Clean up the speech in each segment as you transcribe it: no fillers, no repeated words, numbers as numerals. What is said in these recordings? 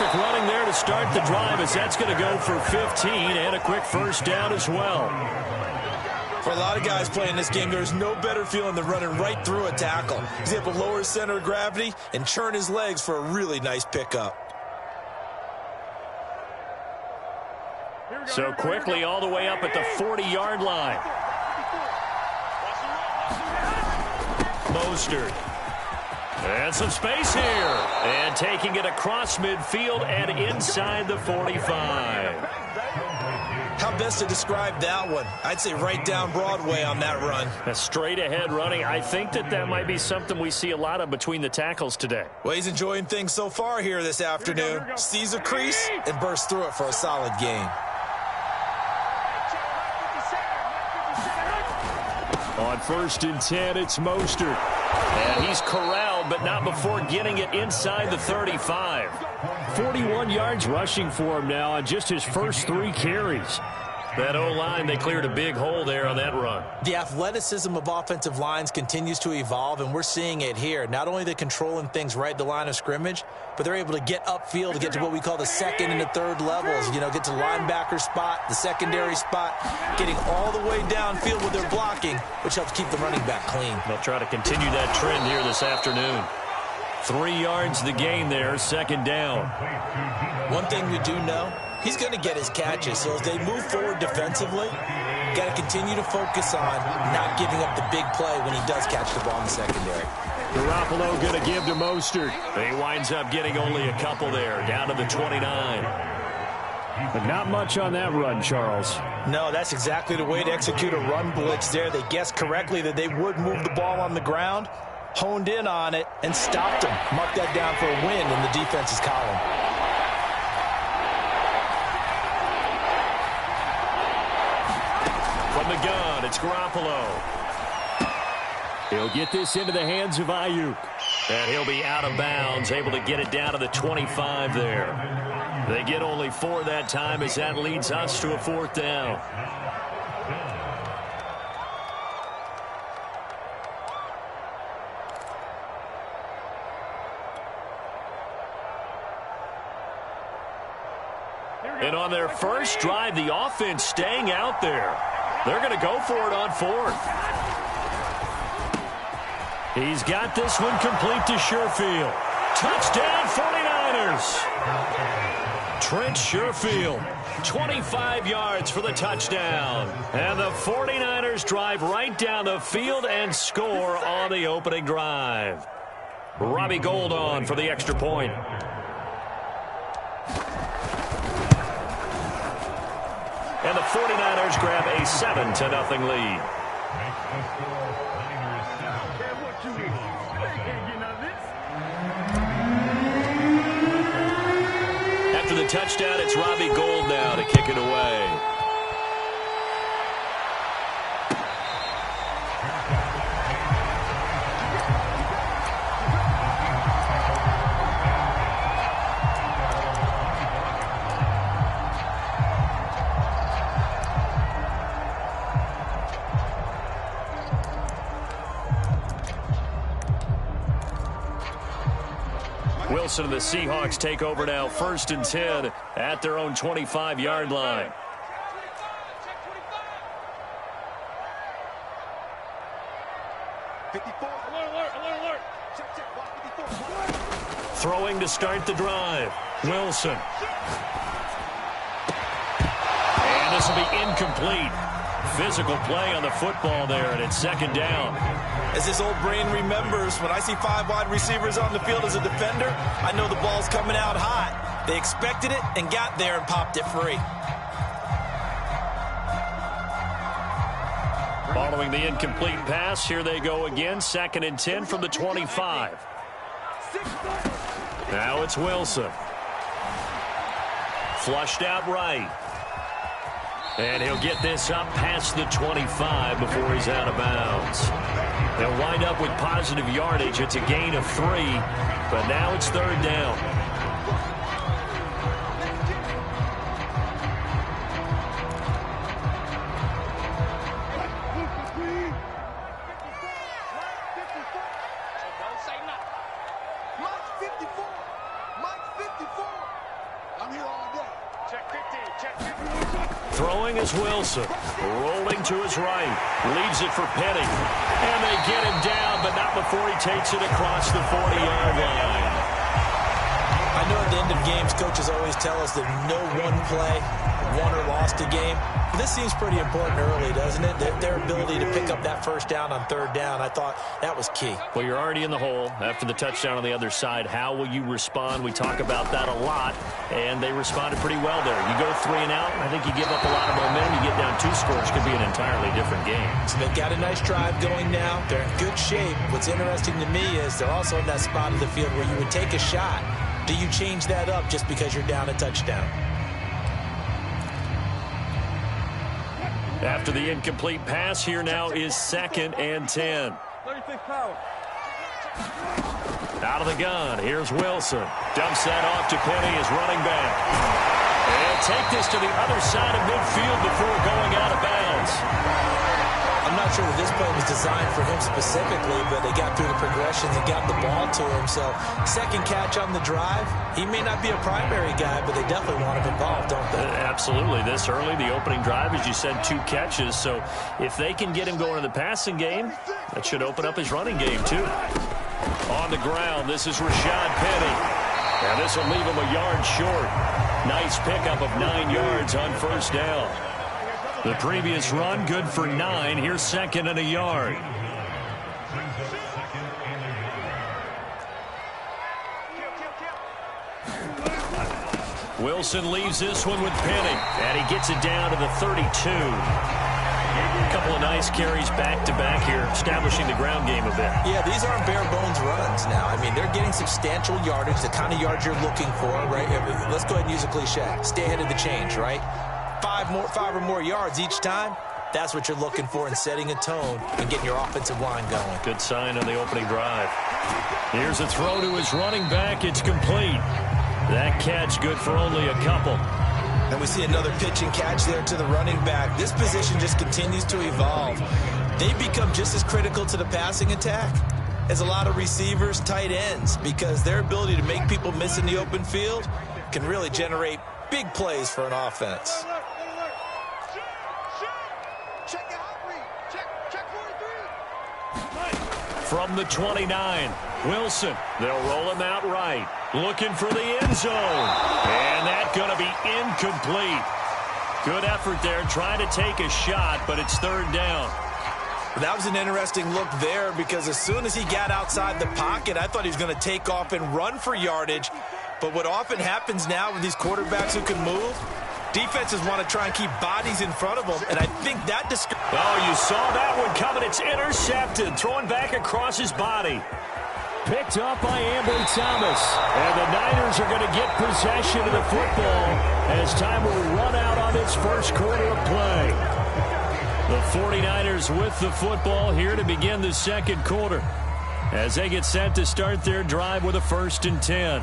Terrific running there to start the drive, as that's going to go for 15 and a quick first down as well. For a lot of guys playing this game, there's no better feeling than running right through a tackle. He's able to lower his center of gravity and churn his legs for a really nice pickup. So quickly all the way up at the 40-yard line. Mostert. And some space here. And taking it across midfield and inside the 45. How best to describe that one? I'd say right down Broadway on that run. A straight-ahead running. I think that might be something we see a lot of between the tackles today. Well, he's enjoying things so far here this afternoon. Sees a crease and bursts through it for a solid gain. On 1st and 10, it's Mostert. And he's corralled, but not before getting it inside the 35. 41 yards rushing for him now on just his first 3 carries. That O-line, they cleared a big hole there on that run. The athleticism of offensive lines continues to evolve, and we're seeing it here. Not only they're controlling things right at the line of scrimmage, but they're able to get upfield to get to what we call the second and the third levels. You know, get to the linebacker spot, the secondary spot, getting all the way downfield with their blocking, which helps keep the running back clean. They'll try to continue that trend here this afternoon. 3 yards the gain there, 2nd down. One thing we do know, he's going to get his catches. So as they move forward defensively, got to continue to focus on not giving up the big play when he does catch the ball in the secondary. Garoppolo going to give to Mostert. He winds up getting only a couple there, down to the 29. But not much on that run, Charles. No, that's exactly the way to execute a run blitz there. They guessed correctly that they would move the ball on the ground, honed in on it, and stopped him. Mark that down for a win in the defense's column. From the gun, it's Garoppolo. He'll get this into the hands of Ayuk. And he'll be out of bounds, able to get it down to the 25 there. They get only 4 that time, as that leads us to a 4th down. And on their first drive, the offense staying out there. They're going to go for it on 4th. He's got this one complete to Sherfield. Touchdown, 49ers. Trent Sherfield, 25 yards for the touchdown. And the 49ers drive right down the field and score on the opening drive. Robbie Gould on for the extra point. And the 49ers grab a 7-0 lead. After the touchdown, it's Robbie Gould now to kick it away. Wilson and the Seahawks take over now, 1st and 10 at their own 25-yard line. Throwing to start the drive, Wilson. And this will be incomplete. Physical play on the football there, and it's 2nd down. As this old brain remembers, when I see 5 wide receivers on the field as a defender, I know the ball's coming out hot. They expected it and got there and popped it free. Following the incomplete pass, here they go again, 2nd and 10 from the 25. Now it's Wilson. Flushed out right. And he'll get this up past the 25 before he's out of bounds. They'll wind up with positive yardage. It's a gain of 3, but now it's 3rd down. Throwing is Wilson. Rolling to his right. Leaves it for Penny. And they get him down, but not before he takes it across the 40-yard line. I know at the end of games, coaches always tell us that no one play won or lost a game. But this seems pretty important early, doesn't it? Their ability to pick up that first down on third down, I thought that was key. Well, you're already in the hole after the touchdown on the other side. How will you respond? We talk about that a lot, and they responded pretty well there. You go 3 and out, I think you give up a lot of momentum. You get down 2 scores, could be an entirely different game. So they've got a nice drive going now. They're in good shape. What's interesting to me is they're also in that spot of the field where you would take a shot. Do you change that up just because you're down a touchdown? After the incomplete pass, here now is 2nd and 10. Out of the gun, here's Wilson. Dumps that off to Penny as running back. And take this to the other side of midfield before going out of bounds. I'm not sure that this play was designed for him specifically, but they got through the progressions and got the ball to him. So, second catch on the drive. He may not be a primary guy, but they definitely want him involved, don't they? Absolutely. This early, the opening drive, as you said, 2 catches. So, if they can get him going in the passing game, that should open up his running game, too. On the ground, this is Rashad Penny. Now, this will leave him a yard short. Nice pickup of 9 yards on first down. The previous run, good for 9. Here's 2nd and a yard. Wilson leaves this one with Penny, and he gets it down to the 32. A couple of nice carries back-to-back here, establishing the ground game a bit. Yeah, these aren't bare-bones runs now. I mean, they're getting substantial yardage, the kind of yards you're looking for, right? Let's go ahead and use a cliche. Stay ahead of the change, right? 5 or more yards each time, that's what you're looking for in setting a tone and getting your offensive line going. Good sign on the opening drive. Here's a throw to his running back. It's complete. That catch good for only a couple. And we see another pitch and catch there to the running back. This position just continues to evolve. They become just as critical to the passing attack as a lot of receivers, tight ends, because their ability to make people miss in the open field can really generate big plays for an offense. From the 29, Wilson. They'll roll him out right. Looking for the end zone. And that's going to be incomplete. Good effort there, trying to take a shot, but it's 3rd down. That was an interesting look there because as soon as he got outside the pocket, I thought he was going to take off and run for yardage. But what often happens now with these quarterbacks who can move, defenses want to try and keep bodies in front of them, and I think that... Oh, you saw that one coming. It's intercepted. Throwing back across his body. Picked up by Ambry Thomas. And the Niners are going to get possession of the football as time will run out on its first quarter of play. The 49ers with the football here to begin the second quarter as they get set to start their drive with a 1st and 10.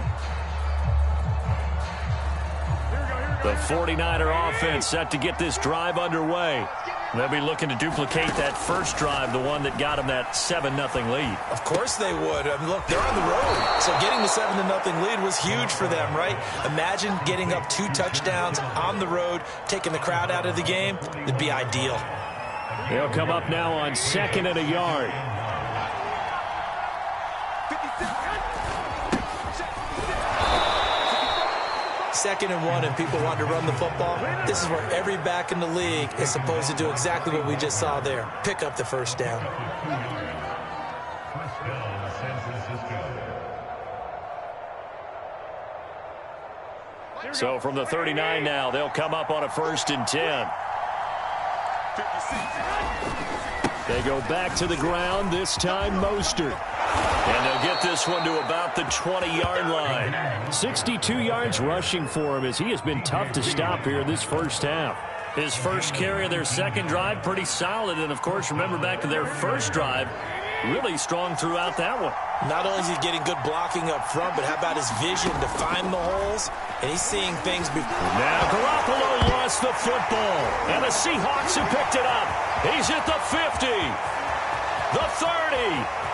The 49er offense set to get this drive underway. They'll be looking to duplicate that first drive, the one that got them that 7-0 lead. Of course they would. I mean, look, they're on the road. So getting the 7-0 lead was huge for them, right? Imagine getting up 2 touchdowns on the road, taking the crowd out of the game. It'd be ideal. They'll come up now on 2nd and a yard. Second and 1 and people want to run the football. This is where every back in the league is supposed to do exactly what we just saw there. Pick up the first down. So from the 39 now, they'll come up on a 1st and 10. They go back to the ground, this time Mostert. And they'll get this one to about the 20-yard line. 62 yards rushing for him as he has been tough to stop here this first half. His first carry of their second drive, pretty solid. And, of course, remember back to their first drive, really strong throughout that one. Not only is he getting good blocking up front, but how about his vision to find the holes? And he's seeing things before. Now Garoppolo lost the football. And the Seahawks have picked it up. He's at the 50. The 30.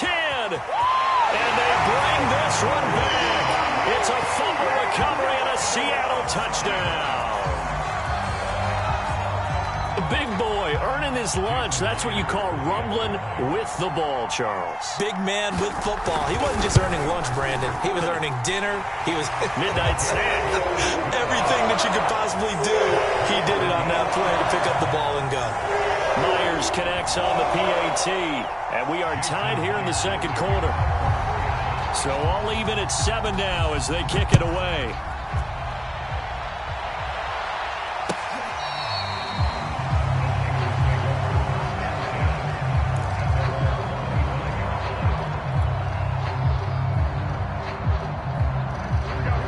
10, and they bring this one back. It's a fumble recovery and a Seattle touchdown. big boy earning his lunch. That's what you call rumbling with the ball, Charles. Big man with football. He wasn't just earning lunch, Brandon. He was earning dinner. He was midnight snack. Everything that you could possibly do, he did it on that play to pick up the ball and go. Myers connects on the PAT, and we are tied here in the second quarter. So all even at 7 now as they kick it away.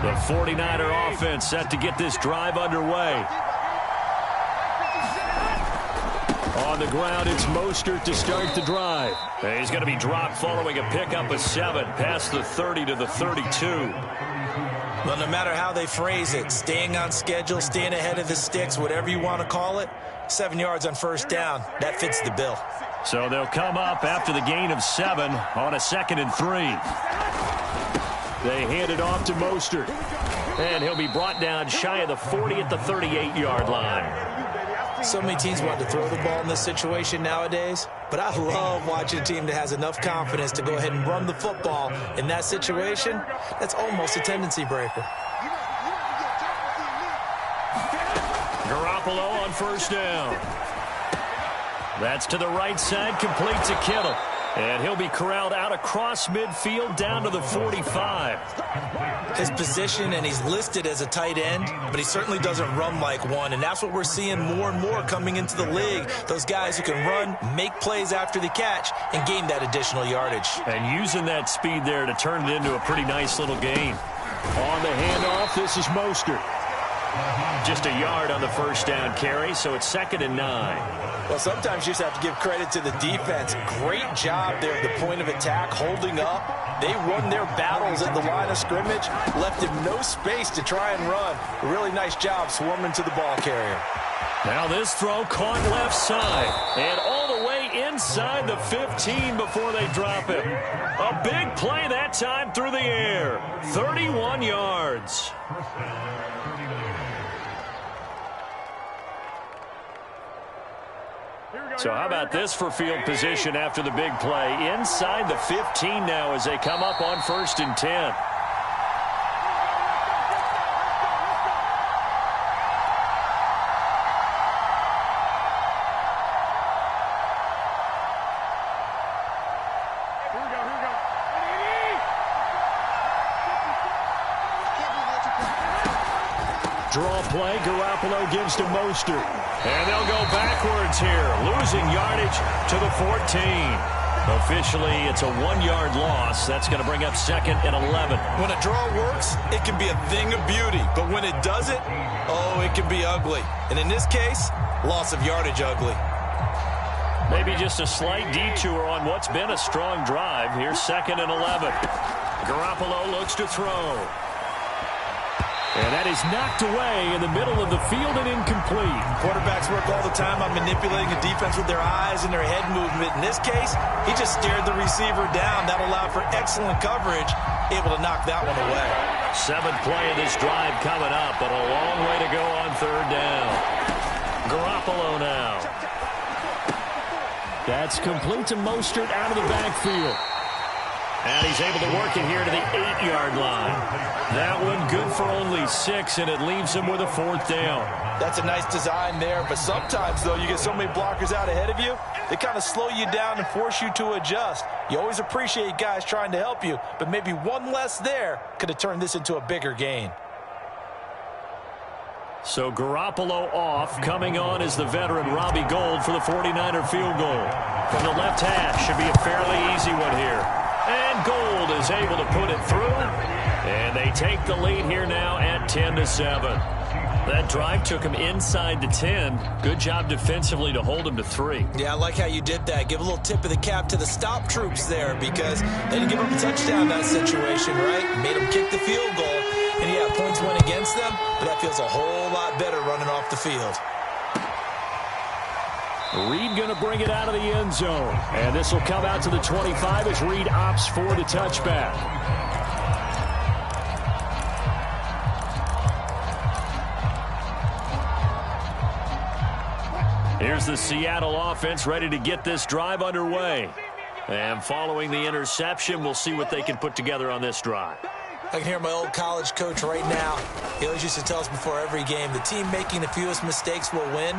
The 49er offense set to get this drive underway. On the ground, it's Mostert to start the drive. He's going to be dropped following a pickup of 7 past the 30 to the 32. Well, no matter how they phrase it, staying on schedule, staying ahead of the sticks, whatever you want to call it, 7 yards on first down, that fits the bill. So they'll come up after the gain of 7 on a 2nd and 3. They hand it off to Mostert. And he'll be brought down shy of the 40 at the 38-yard line. So many teams want to throw the ball in this situation nowadays, but I love watching a team that has enough confidence to go ahead and run the football. In that situation, that's almost a tendency breaker. Garoppolo on first down. That's to the right side, complete to Kittle. And he'll be corralled out across midfield down to the 45. His position, and he's listed as a tight end, but he certainly doesn't run like one, and that's what we're seeing more and more coming into the league. Those guys who can run, make plays after the catch, and gain that additional yardage. And using that speed there to turn it into a pretty nice little gain. On the handoff, this is Mostert. Just a yard on the first down carry, so it's 2nd and 9. Well, sometimes you just have to give credit to the defense. Great job there at the point of attack, holding up. They won their battles at the line of scrimmage, left him no space to try and run. A really nice job swarming to the ball carrier. Now this throw caught left side and all the way inside the 15 before they drop him. A big play that time through the air. 31 yards. So how about this for field position after the big play? Inside the 15 now as they come up on 1st and 10. Draw play, Garoppolo gives to Mostert. And they'll go backwards here, losing yardage to the 14. Officially, it's a 1-yard loss. That's going to bring up 2nd and 11. When a draw works, it can be a thing of beauty. But when it doesn't, oh, it can be ugly. And in this case, loss of yardage ugly. Maybe just a slight detour on what's been a strong drive. Here's 2nd and 11. Garoppolo looks to throw. And that is knocked away in the middle of the field and incomplete. Quarterbacks work all the time on manipulating a defense with their eyes and their head movement. In this case, he just stared the receiver down. That allowed for excellent coverage, able to knock that one away. 7th play of this drive coming up, but a long way to go on 3rd down. Garoppolo now. That's complete to Mostert out of the backfield. And he's able to work it here to the 8-yard line. That one good for only 6, and it leaves him with a 4th down. That's a nice design there, but sometimes, though, you get so many blockers out ahead of you, they kind of slow you down and force you to adjust. You always appreciate guys trying to help you, but maybe one less there could have turned this into a bigger gain. So Garoppolo off. Coming on is the veteran Robbie Gould for the 49er field goal. From the left hash, should be a fairly easy one here. And Gould is able to put it through. And they take the lead here now at 10-7. That drive took him inside the 10. Good job defensively to hold him to 3. Yeah, I like how you did that. Give a little tip of the cap to the stop troops there because they didn't give up a touchdown in that situation, right? Made them kick the field goal. And yeah, points went against them, but that feels a whole lot better running off the field. Reed going to bring it out of the end zone. And this will come out to the 25 as Reed opts for the touchback. Here's the Seattle offense ready to get this drive underway. And following the interception, we'll see what they can put together on this drive. I can hear my old college coach right now. He always used to tell us before every game, the team making the fewest mistakes will win.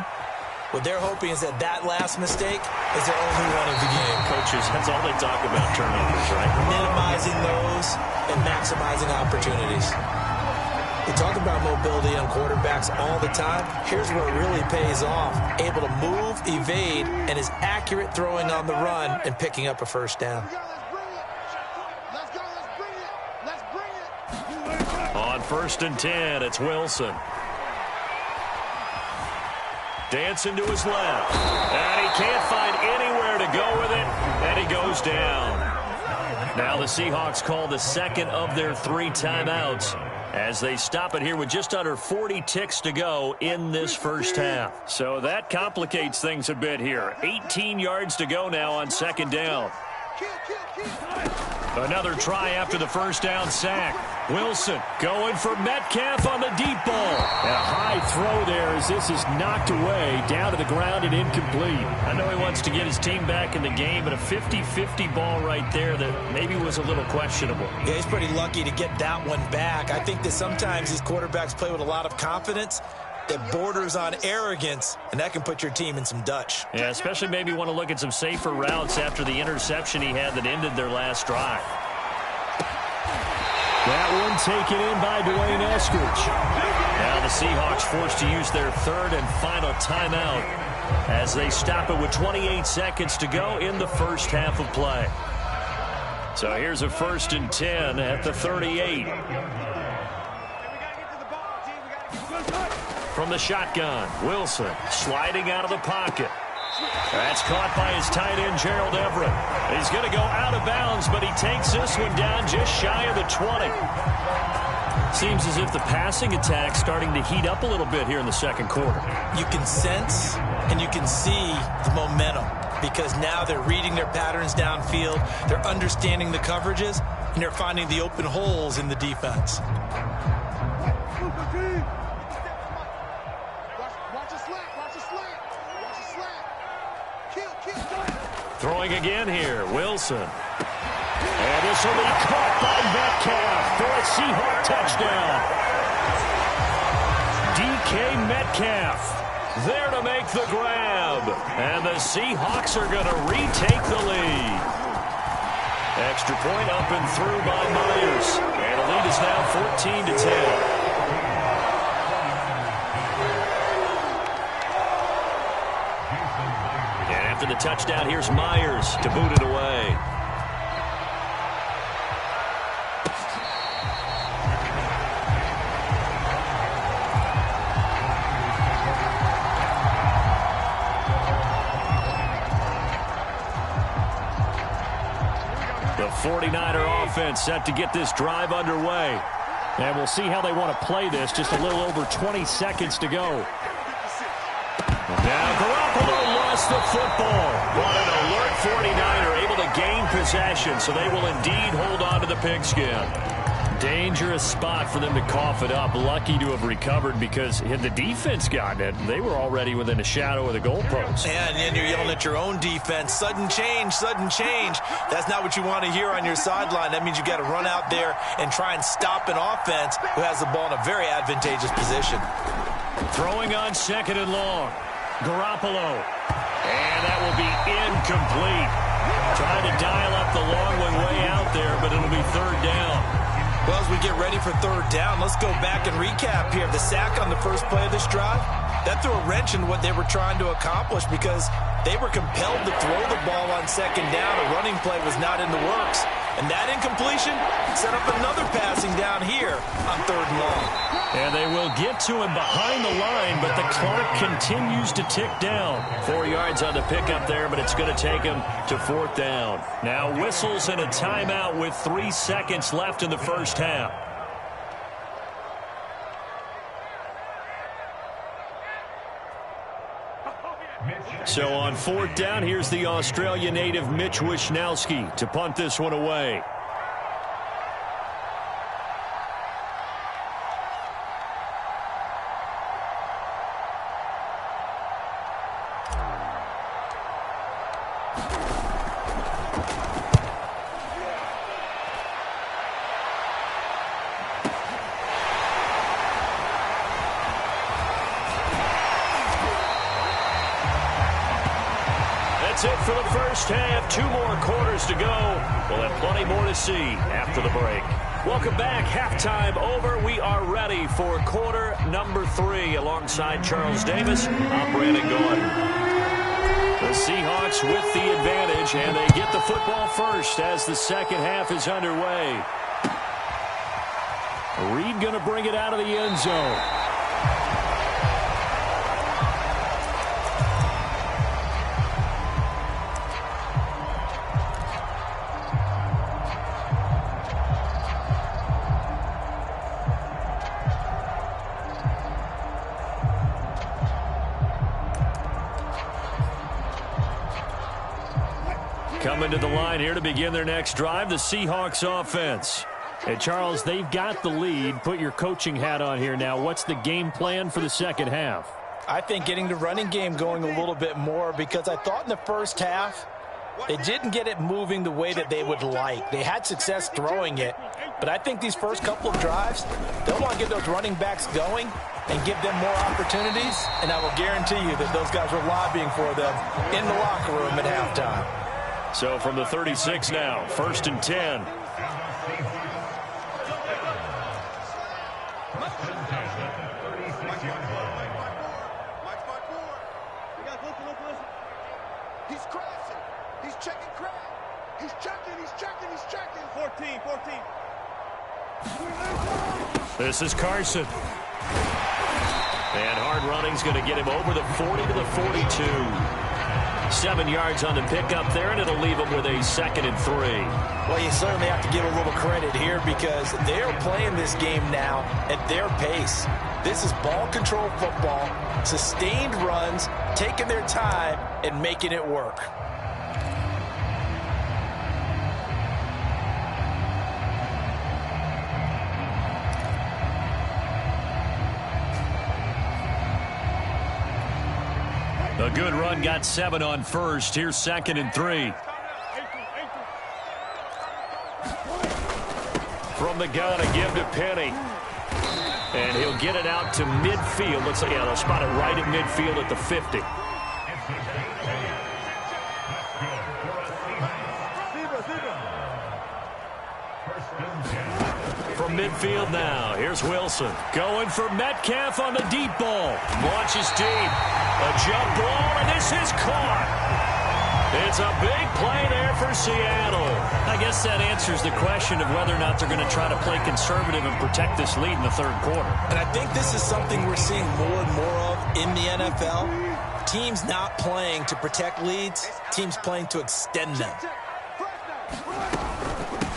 What they're hoping is that that last mistake is their only one of the game. Coaches, that's all they talk about, turnovers, right? Minimizing those and maximizing opportunities. We talk about mobility on quarterbacks all the time. Here's where it really pays off. Able to move, evade, and is accurate throwing on the run and picking up a first down. On 1st and 10, it's Wilson. Dancing to his left. And he can't find anywhere to go with it. And he goes down. Now the Seahawks call the second of their 3 timeouts as they stop it here with just under 40 ticks to go in this first half. So that complicates things a bit here. 18 yards to go now on 2nd down. Another try after the first down sack. Wilson going for Metcalf on the deep ball. And a high throw there as this is knocked away, down to the ground and incomplete. I know he wants to get his team back in the game, but a 50-50 ball right there that maybe was a little questionable. Yeah, he's pretty lucky to get that one back. I think that sometimes these quarterbacks play with a lot of confidence that borders on arrogance, and that can put your team in some Dutch. Yeah, especially maybe want to look at some safer routes after the interception he had that ended their last drive. That one taken in by Dwayne Eskridge. Now the Seahawks forced to use their 3rd and final timeout as they stop it with 28 seconds to go in the first half of play. So here's a 1st and 10 at the 38. From the shotgun, Wilson sliding out of the pocket. That's caught by his tight end, Gerald Everett. He's going to go out of bounds, but he takes this one down just shy of the 20. Seems as if the passing attack's starting to heat up a little bit here in the second quarter. You can sense and you can see the momentum because now they're reading their patterns downfield, they're understanding the coverages, and they're finding the open holes in the defense. Throwing again here, Wilson. And this will be caught by Metcalf for a Seahawk touchdown. DK Metcalf there to make the grab. And the Seahawks are going to retake the lead. Extra point up and through by Myers. And the lead is now 14-10. After the touchdown, here's Myers to boot it away. The 49er offense set to get this drive underway. And we'll see how they want to play this. Just a little over 20 seconds to go. Now Garoppolo lost the football. But an alert 49er able to gain possession, so they will indeed hold on to the pigskin. Dangerous spot for them to cough it up. Lucky to have recovered because had the defense gotten it, they were already within a shadow of the goalpost. Yeah, and then you're yelling at your own defense. Sudden change, sudden change. That's not what you want to hear on your sideline. That means you got to run out there and try and stop an offense who has the ball in a very advantageous position. Throwing on 2nd and long. Garoppolo. And that will be incomplete. Trying to dial up the long one way out there, but it'll be 3rd down. Well, as we get ready for 3rd down, let's go back and recap here. The sack on the first play of this drive, that threw a wrench in what they were trying to accomplish because they were compelled to throw the ball on 2nd down. A running play was not in the works. And that incompletion set up another passing down here on 3rd and long. And they will get to him behind the line, but the clock continues to tick down. 4 yards on the pickup there, but it's going to take him to 4th down. Now whistles and a timeout with 3 seconds left in the first half. So on 4th down, here's the Australia native Mitch Wishnowsky to punt this one away. first half, 2 more quarters to go. We'll have plenty more to see after the break. Welcome back. Halftime over. We are ready for quarter number 3. Alongside Charles Davis, I'm Brandon Gordon. The Seahawks with the advantage, and they get the football first as the second half is underway. Reed going to bring it out of the end zone. Coming to the line here to begin their next drive, the Seahawks offense. Hey, Charles, they've got the lead. Put your coaching hat on here now. What's the game plan for the second half? I think getting the running game going a little bit more, because I thought in the first half they didn't get it moving the way that they would like. They had success throwing it, but I think these first couple of drives, they'll want to get those running backs going and give them more opportunities, and I will guarantee you that those guys were lobbying for them in the locker room at halftime. So from the 36 now, 1st and 10. He's crashing. He's checking crack. He's checking. 14. This is Carson. And hard running's going to get him over the 40 to the 42. 7 yards on the pickup there, and it'll leave him with a 2nd and 3. Well, you certainly have to give a little credit here, because they're playing this game now at their pace. This is ball control football, sustained runs, taking their time and making it work. A good run got 7 on first. Here's 2nd and 3. From the gun, a give to Penny. And he'll get it out to midfield. Looks like, yeah, they'll spot it right at midfield at the 50. From midfield now, here's Wilson. Going for Metcalf on the deep ball. Launches deep. A jump ball, and this is caught. It's a big play there for Seattle. I guess that answers the question of whether or not they're going to try to play conservative and protect this lead in the third quarter. And I think this is something we're seeing more and more of in the NFL. Teams not playing to protect leads, teams playing to extend them.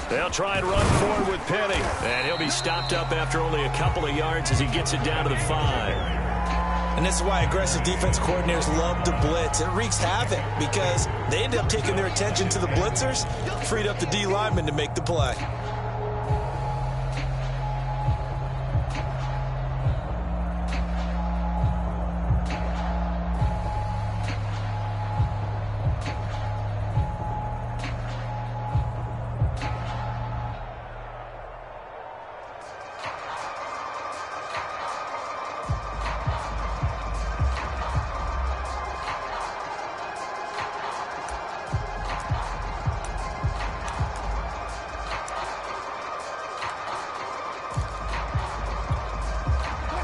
They'll try and run forward with Penny. And he'll be stopped up after only a couple of yards as he gets it down to the 5. And this is why aggressive defense coordinators love to blitz. It wreaks havoc because they end up taking their attention to the blitzers, freed up the D lineman to make the play.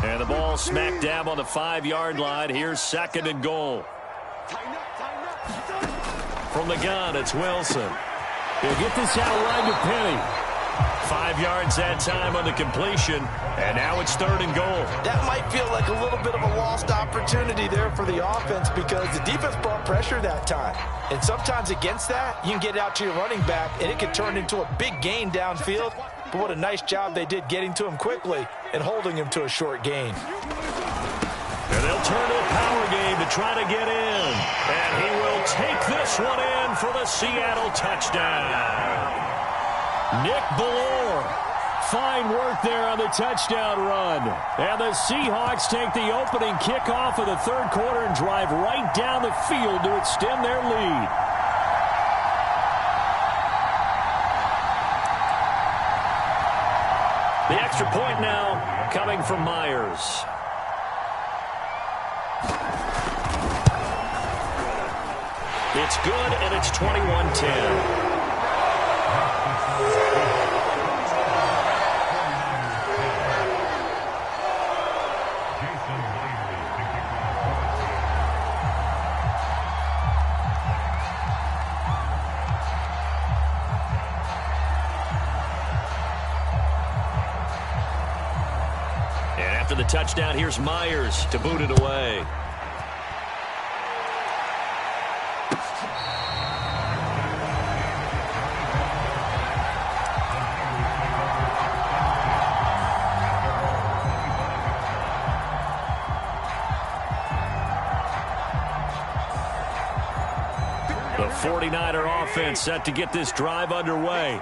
And the ball smack dab on the 5-yard line. Here's 2nd and goal. From the gun, it's Wilson. He'll get this out wide to Penny. 5 yards that time on the completion. And now it's 3rd and goal. That might feel like a little bit of a lost opportunity there for the offense, because the defense brought pressure that time. And sometimes against that, you can get out to your running back, and it could turn into a big gain downfield. But what a nice job they did getting to him quickly and holding him to a short gain. And they'll turn to a power game to try to get in. And he will take this one in for the Seattle touchdown. Nick Ballore. Fine work there on the touchdown run. And the Seahawks take the opening kickoff of the third quarter and drive right down the field to extend their lead. The extra point now coming from Myers. It's good, and it's 21-10. After the touchdown, here's Myers to boot it away. The 49er offense set to get this drive underway.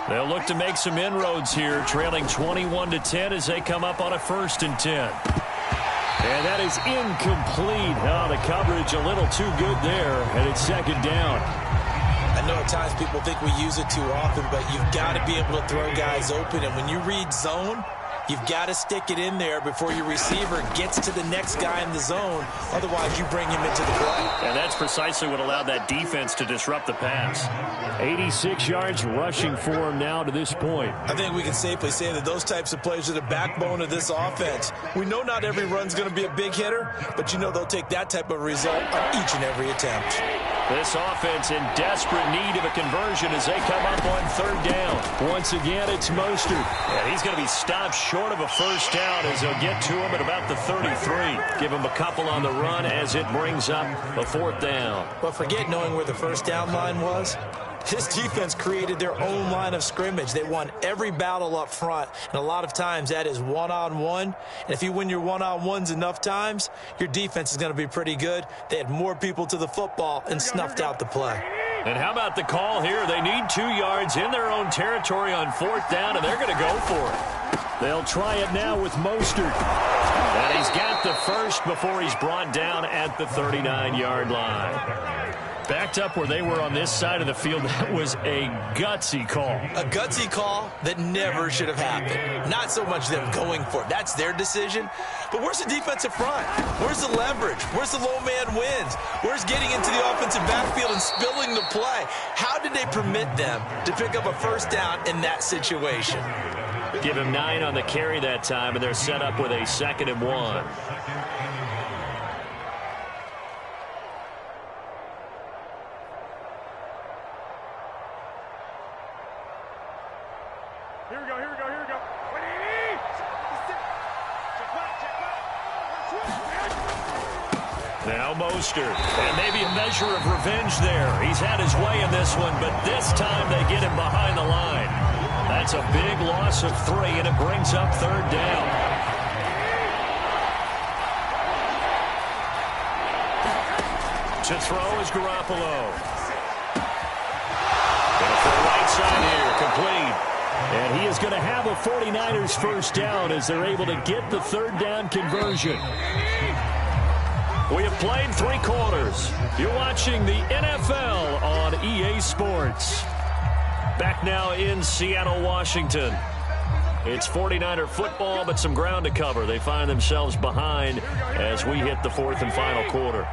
They'll look to make some inroads here, trailing 21-10 as they come up on a 1st and 10. And that is incomplete. Oh, the coverage a little too good there, and it's 2nd down. I know at times people think we use it too often, but you've got to be able to throw guys open. And when you read zone, you've got to stick it in there before your receiver gets to the next guy in the zone. Otherwise, you bring him into the play. And that's precisely what allowed that defense to disrupt the pass. 86 yards rushing for him now to this point. I think we can safely say that those types of plays are the backbone of this offense. We know not every run's going to be a big hitter, but you know they'll take that type of result on each and every attempt. This offense in desperate need of a conversion as they come up on 3rd down. Once again, it's Mostert. And he's going to be stopped short of a 1st down as they'll get to him at about the 33. Give him a couple on the run as it brings up a 4th down. But forget knowing where the 1st down line was. This defense created their own line of scrimmage. They won every battle up front, and a lot of times that is one-on-one. And if you win your one-on-ones enough times, your defense is going to be pretty good. They had more people to the football and snuffed out the play. And how about the call here? They need 2 yards in their own territory on 4th down, and they're going to go for it. They'll try it now with Mostert. And he's got the first before he's brought down at the 39-yard line. Backed up where they were on this side of the field, that was a gutsy call. A gutsy call that never should have happened. Not so much them going for it. That's their decision. But where's the defensive front? Where's the leverage? Where's the low man wins? Where's getting into the offensive backfield and spilling the play? How did they permit them to pick up a 1st down in that situation? Give him 9 on the carry that time, and they're set up with a 2nd and 1. Here we go. Now Mostert, and maybe a measure of revenge there. He's had his way in this one, but this time they get him behind the line. That's a big loss of 3, and it brings up 3rd down. To throw is Garoppolo. Going for the right side here, complete. And he is going to have a 49ers 1st down as they're able to get the 3rd down conversion. We have played 3 quarters. You're watching the NFL on EA Sports. Back now in Seattle, Washington. It's 49er football, but some ground to cover. They find themselves behind as we hit the 4th and final quarter.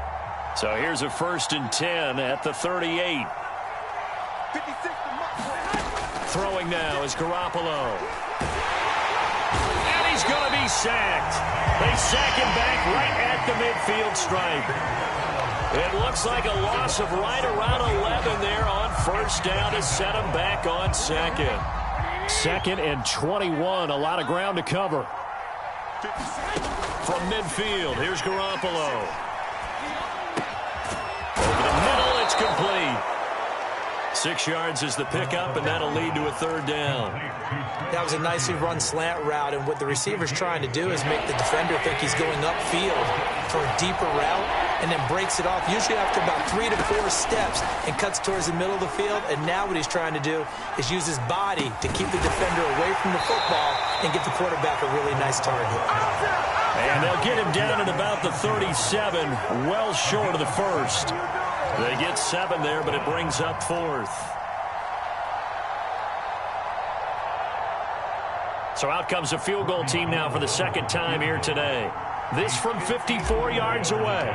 So here's a 1st and 10 at the 38. Throwing now is Garoppolo. And he's going to be sacked. They sack him back right at the midfield stripe. It looks like a loss of right around 11 there on 1st down to set him back on 2nd. 2nd and 21, a lot of ground to cover. From midfield, here's Garoppolo. Over the middle, it's complete. 6 yards is the pickup, and that'll lead to a 3rd down. That was a nicely run slant route, and what the receiver's trying to do is make the defender think he's going upfield for a deeper route, and then breaks it off, usually after about 3 to 4 steps, and cuts towards the middle of the field. And now what he's trying to do is use his body to keep the defender away from the football and get the quarterback a really nice target. And they'll get him down at about the 37, well short of the 1st. They get 7 there, but it brings up 4th. So out comes a field goal team now for the 2nd time here today. This from 54 yards away.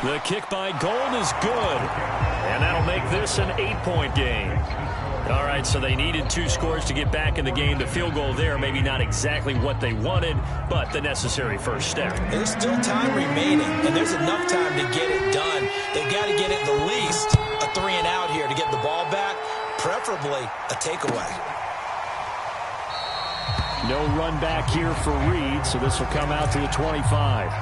The kick by Gold is good. And that'll make this an 8-point game. All right, so they needed 2 scores to get back in the game. The field goal there, maybe not exactly what they wanted, but the necessary first step. There's still time remaining, and there's enough time to get it done. They've got to get at the least a 3-and-out here to get the ball back, preferably a takeaway. No run back here for Reed, so this will come out to the 25.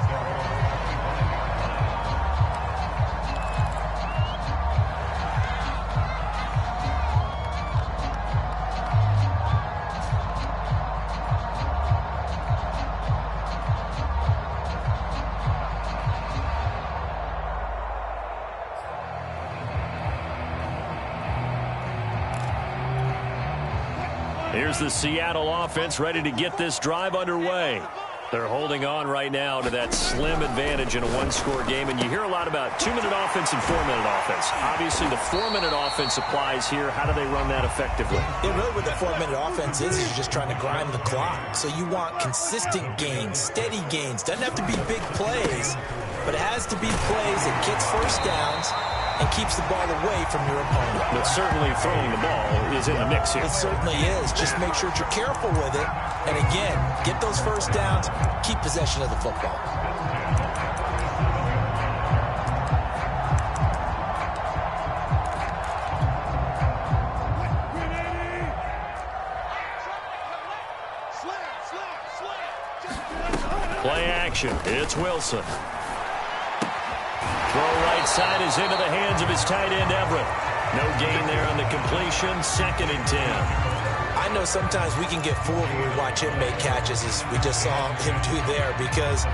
Here's the Seattle offense ready to get this drive underway. They're holding on right now to that slim advantage in a 1-score game, and you hear a lot about 2-minute offense and 4-minute offense. Obviously, the 4-minute offense applies here. How do they run that effectively? Yeah, really what the 4-minute offense is you're just trying to grind the clock. So you want consistent gains, steady gains. Doesn't have to be big plays, but it has to be plays that gets first downs and keeps the ball away from your opponent. But certainly throwing the ball is in the mix here. It certainly is. Just make sure that you're careful with it. And again, get those first downs, keep possession of the football. Play action. It's Wilson. Throw right side is into the hands of his tight end, Everett. No gain there on the completion. 2nd and 10. I know sometimes we can get fooled when we watch him make catches, as we just saw him do there, because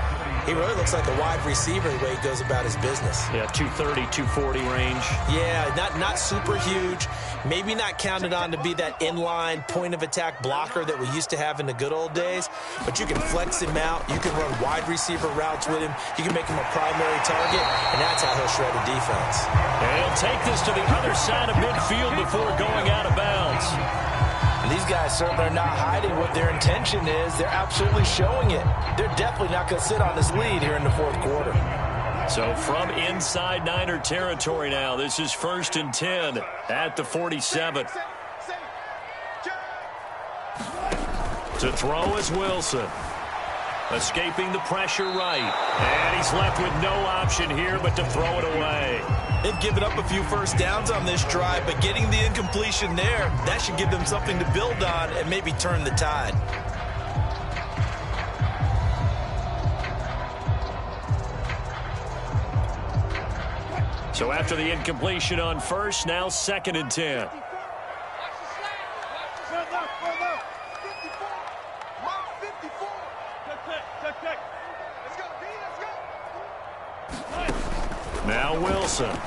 he really looks like a wide receiver the way he goes about his business. Yeah, 230, 240 range. Yeah, not super huge. Maybe not counted on to be that inline point-of-attack blocker that we used to have in the good old days, but you can flex him out. You can run wide receiver routes with him. You can make him a primary target, and that's how he'll shred a defense. And he'll take this to the other side of midfield before going out of bounds. And these guys certainly are not hiding what their intention is. They're absolutely showing it. They're definitely not going to sit on this lead here in the 4th quarter. So from inside Niner territory now, this is 1st and 10 at the 47. To throw is Wilson. Escaping the pressure right. And he's left with no option here but to throw it away. They've given up a few first downs on this drive, but getting the incompletion there, that should give them something to build on and maybe turn the tide. So after the incompletion on first, now 2nd and 10. Now Wilson. And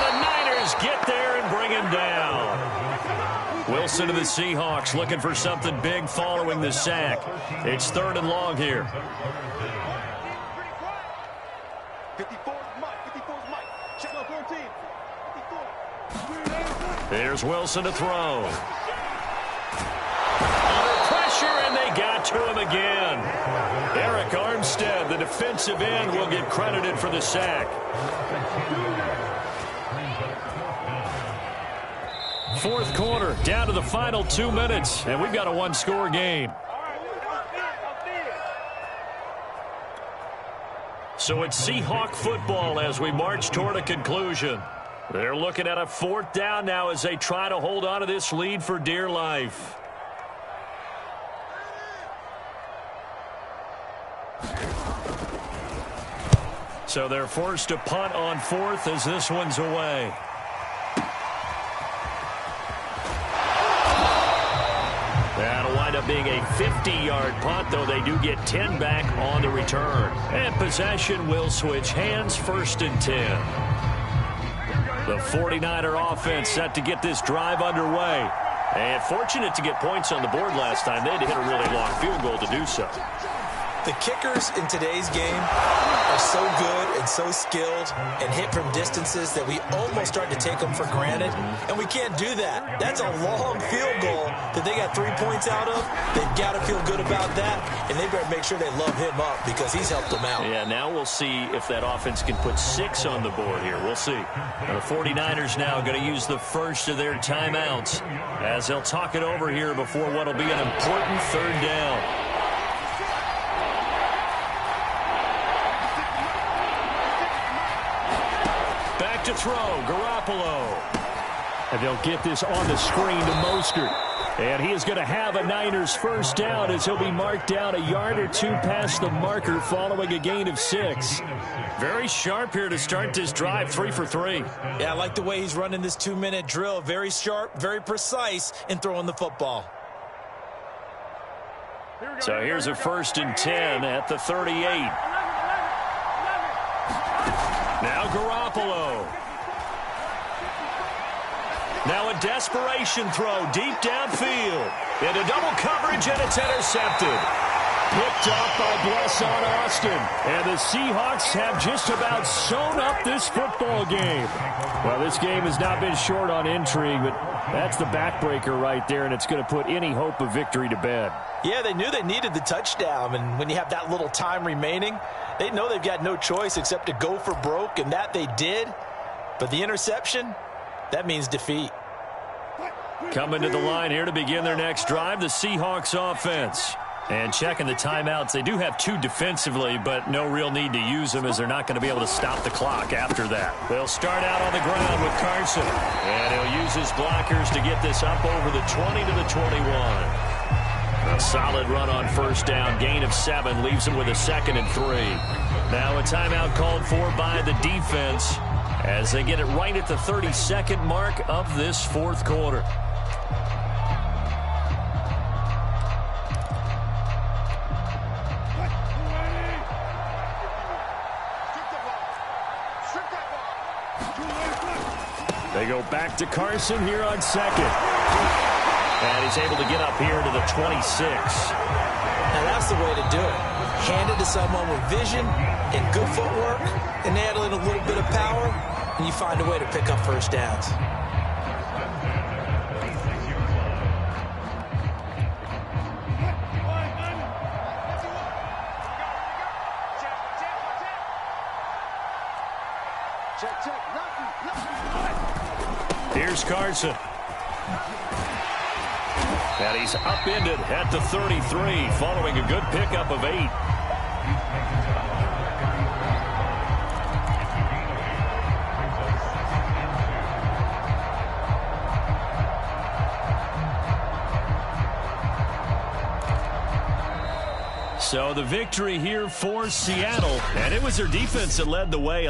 the Niners get there and bring him down. Wilson to the Seahawks looking for something big following the sack. It's 3rd and long here. 54 is Mike. Check out 14. 54. There's Wilson to throw. Under pressure, and they got to him again. Eric Armstead, the defensive end, will get credited for the sack. 4th quarter, down to the final 2 minutes, and we've got a 1-score game. So it's Seahawk football as we march toward a conclusion. They're looking at a 4th down now as they try to hold on to this lead for dear life. So they're forced to punt on 4th as this one's away. That'll wind up being a 50-yard punt, though they do get 10 back on the return. And possession will switch hands, 1st and 10. The 49er offense set to get this drive underway. And fortunate to get points on the board last time. They had to hit a really long field goal to do so. The kickers in today's game are so good and so skilled and hit from distances that we almost start to take them for granted, and we can't do that. That's a long field goal that they got 3 points out of. They've got to feel good about that, and they better make sure they love him up because he's helped them out. Yeah, now we'll see if that offense can put 6 on the board here. We'll see. Now the 49ers now going to use the first of their timeouts as they'll talk it over here before what will be an important third down. Back to throw, Garoppolo. And they'll get this on the screen to Mostert. And he is going to have a Niners first down as he'll be marked down a yard or two past the marker following a gain of 6. Very sharp here to start this drive, 3 for 3. Yeah, I like the way he's running this 2-minute drill. Very sharp, very precise in throwing the football. So here's a 1st and 10 at the 38. Now Garoppolo. Now a desperation throw deep downfield. Into double coverage, and it's intercepted. Picked off by Blesson Austin. And the Seahawks have just about sewn up this football game. Well, this game has not been short on intrigue, but that's the backbreaker right there, and it's going to put any hope of victory to bed. Yeah, they knew they needed the touchdown, and when you have that little time remaining, they know they've got no choice except to go for broke, and that they did. But the interception, that means defeat. Coming to the line here to begin their next drive, the Seahawks offense. And checking the timeouts, they do have 2 defensively, but no real need to use them as they're not going to be able to stop the clock after that. They'll start out on the ground with Carson. And he'll use his blockers to get this up over the 20 to the 21. A solid run on first down. Gain of 7 leaves him with a 2nd and 3. Now a timeout called for by the defense as they get it right at the 32nd mark of this 4th quarter. They go back to Carson here on 2nd. And he's able to get up here to the 26. Now that's the way to do it. Hand it to someone with vision and good footwork, and add in a little bit of power, and you find a way to pick up first downs. Here's Carson. And he's upended at the 33 following a good pickup of 8. So the victory here for Seattle, and it was their defense that led the way.